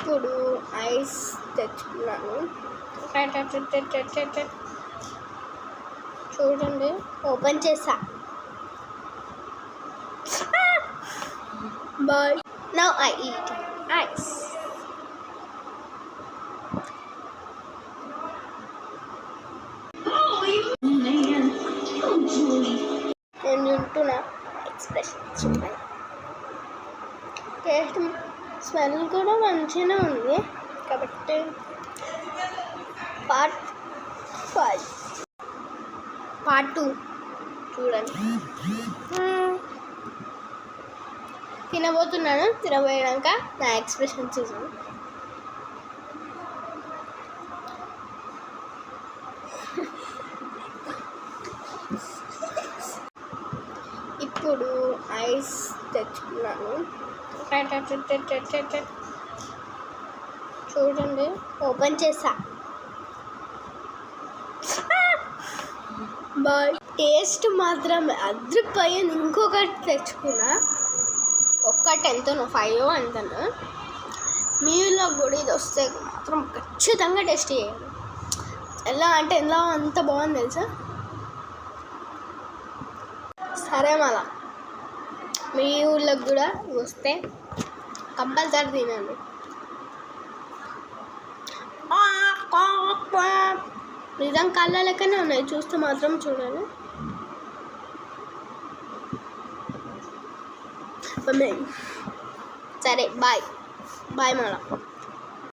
ఇప్పుడు ఐస్ తెచ్చుకున్నాను. చూడండి, ఓపెన్ చేసా. Bye. Now I eat ice. నేను తింటున్నా. ఎక్స్ప్రెషన్ చూడండి. టేస్ట్ స్మెల్ కూడా మంచిగానే ఉంది. కాబట్టి పార్ట్ 2 చూడండి. తినబోతున్నాను. తినబోయాక నా ఎక్స్ప్రెషన్ చూసాను. ఇప్పుడు ఐస్ తెచ్చుకున్నాను. చూడండి, ఓపెన్ చేసా. బాయ్. టేస్ట్ మాత్రం అద్రిపోయింది. ఇంకొకటి తెచ్చుకున్నా. ఒక్కటి ఎంతనో 5 ఎంతనో. మీలో కూడా ఇది వస్తే మాత్రం ఖచ్చితంగా టేస్ట్ చేయాలి. ఎలా అంటే ఎలా అంత బాగుంది తెలుసా. సరే, మళ్ళా మీ ఊళ్ళకి కూడా వస్తే కంపల్సరీ తినండి. నిజం కళ్ళ లెక్కనే ఉన్నాయి. చూస్తే మాత్రం చూడండి. సరే, బాయ్ మళ్ళా.